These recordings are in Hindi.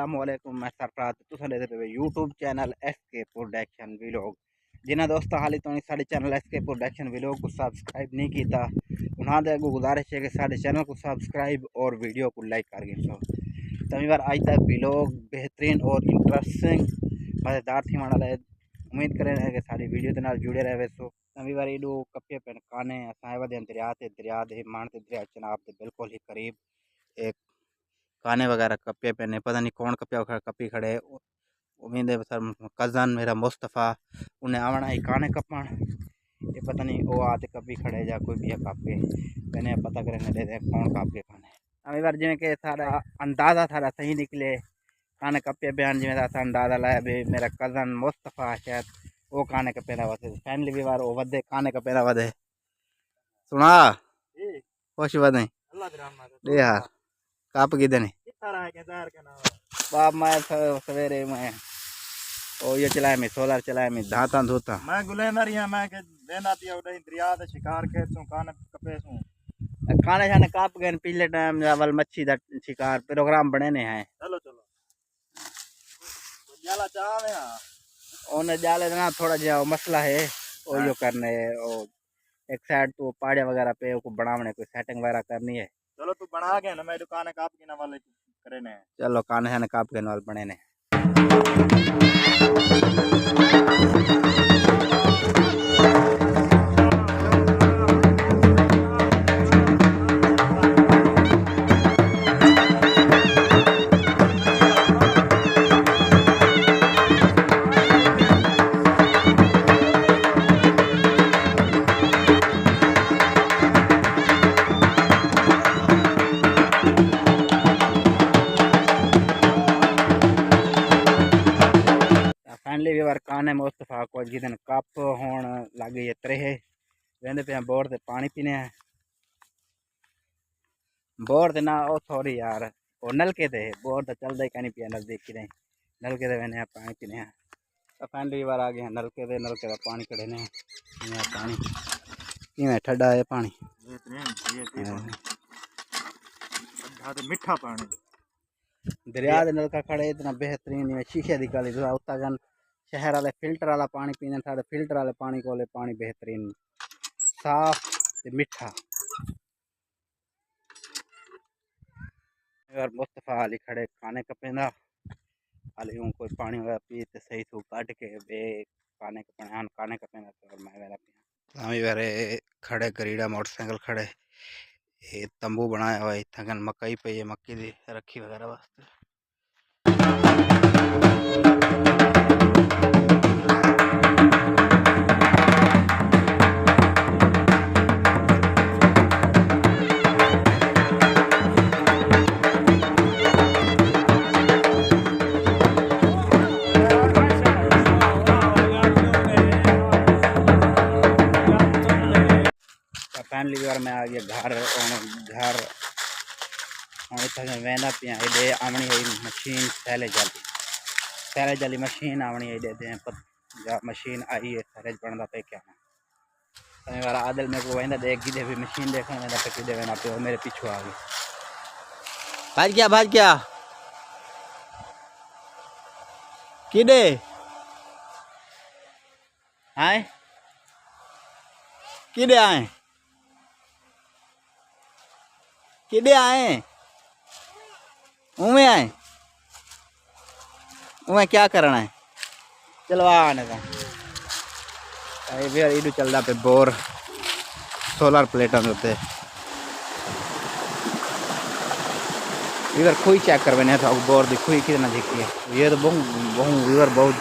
अस्सलामुअलैकुम। मैं सरफराज तुसां दे पे YouTube channel SK production vlog. जिन्हें दोस्तों हाली तो साढ़े चैनल एसके प्रोडक्शन व्लॉग को सब्सक्राइब नहीं किया, उन्होंने अगू गुजारिश है कि साढ़े चैनल को सब्सक्राइब और वीडियो को लाइक कर गिन। तभी बार आज तक व्लॉग बेहतरीन और इंटरेस्टिंग मज़ेदार थी वाला है। उम्मीद करें कि सारी वीडियो के नाल जुड़े रहे। सो तभी बार एडो कपे पेन काने असाए वदे दरिया दे मानते दरिया चनाब के बिल्कुल ही करीब एक काने वगैरह कपे पे पता नहीं कौन कपी खड़े। उम्मीद है सर कज़न मेरा मुस्तफ़ा उन्हें आवना ही काने कपन। ये पता नहीं वो आते कपी खड़े या कोई भी कापे मैंने पता करें दे कौन कापे खाने। अभी बार जिमें कि सारा अंदाज़ा सारा सही निकले काने कपे बयान जिमें अंदाज़ा लाया भी मेरा कज़न मुस्तफ़ा शायद वो काने कपे ना वधे फैमिली भी बार वो वधे काने कपे ना वधे सुना खुश वधे यार कप किधर नहीं बाप मैं सवेरे मैं ओ ये चलाया मैं सोलर चलाया मैं धाता धोता मैं गुलेंदर ही मैं के देना दिया उड़े दरिया दे शिकार खेत सु काने कपे सु खाने खाने काप गए पिछले टाइम अवल मच्छी दा शिकार प्रोग्राम बने ने हैं। चलो चलो जाला चावे हां ओने जाले ना थोड़ा जा मसला है ओ यो करने ओ एक साइड तो पाड़िया वगैरह पे को बनावने कोई सेटिंग वगैरह करनी है। चलो तू बना के ना मैं दुकान काप के ना वाले करे ने चलो काने खाने काप के वाल बने ने। फाइनली भी बार काने मुस्तफ़ा को जिदन कप होन लग गई त्रे वेंदे पे बोर से पानी पीने हैं। बोर से ना ओ सॉरी यार वो नलके थे बोर तो चलता ही कहीं पिया नजदीक की नहीं नलके से वेने पानी पीने हैं। तो फाइनली बार आ गए हैं नलके का पानी कड़े ने पानी किमें ठंडा है पानी मीठा पानी दरिया दे नलका खड़े इतना बेहतरीन शीशे की गल उत्ता शहर वाले फिल्टर वाला पानी पीने साढ़े फिल्टर वाले पानी को पानी बेहतरीन साफ मिठा। यार मुस्तफ़ा हाली खड़े खाने कपेंदा हाली हूँ कोई पानी वगैरह पी तो सही सू कट के बे काने कपेंदा तो मैं वगैरह पिया हमें वेरे खड़े करीड़ा मोटरसाइकिल खड़े ये तंबू बनाया हुआ इतना मकई पे मक्की दी रखी वगैरह वास्ते। फैमिली बार मैं आ गया घर घर इतना वेंदा पिया एडे आवनी है मशीन सैलेज वाली मशीन आवनी है दे जा मशीन आई है सैलेज बनता पे क्या बार आदल मेरे को वेंदा देख गिदे भी मशीन देखना वेंदा पे किदे वेना पे मेरे पीछे आ गई भाज क्या किदे आए किदे आए किदे आए उमें आए उमें क्या करना है चलो आने का इडू चलता पे बोर सोलर प्लेट होते इधर खुई चेक करवाने था बोर दी खुई कितना दिखती है। ये तो बहुत इधर बहुत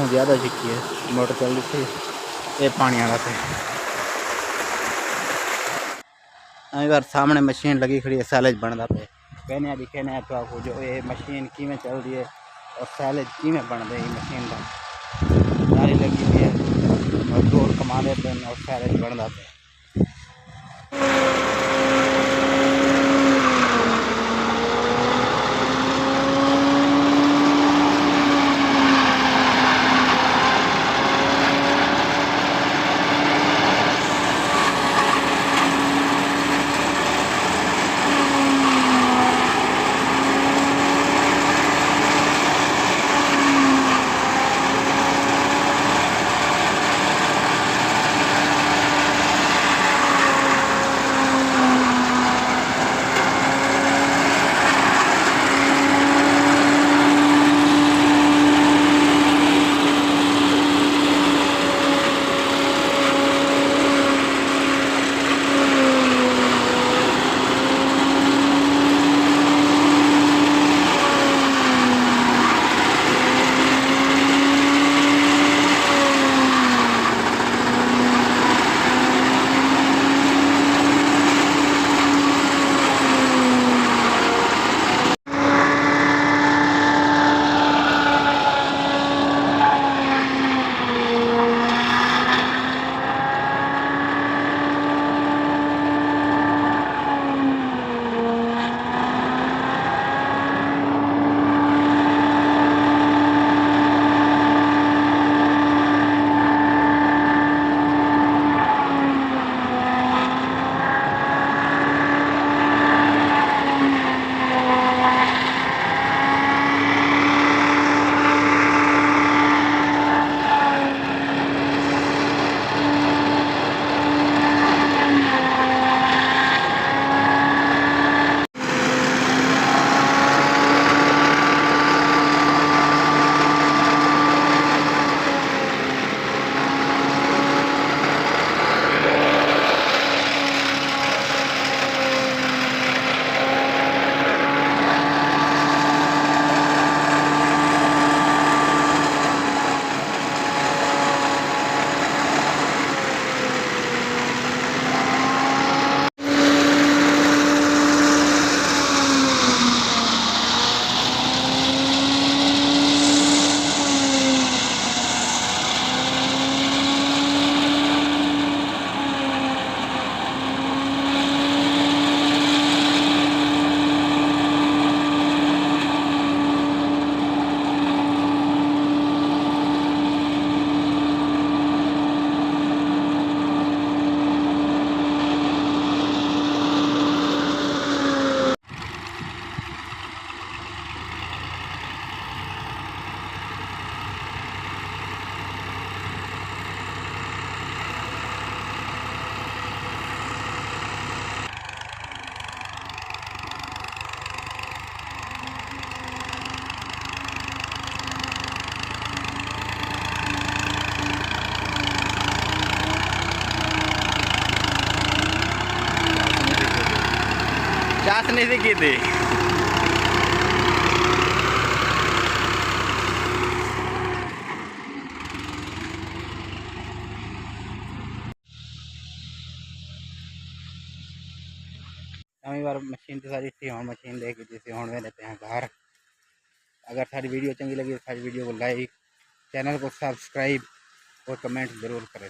ज़्यादा दिखती है मोटर चल रही थी ये पानी आना थे। इधर सामने मशीन लगी खड़ी है सैलेज बनता पे कहने दिखे ने तो आपको जो ये मशीन किमें चल रही है और सैलेज किमें बन रही है मशीन का जारी लगी हुई है मजदूर कमा लेते हैं और सैलेज बनता पे। चास नहीं थी की थी। नवी बार मशीन तो सारी थी, हम मशीन लेके जैसे हूँ में रहते हैं घर। अगर सारी वीडियो चंगी लगी तो सारी वीडियो को लाइक, चैनल को सब्सक्राइब और कमेंट ज़रूर करें।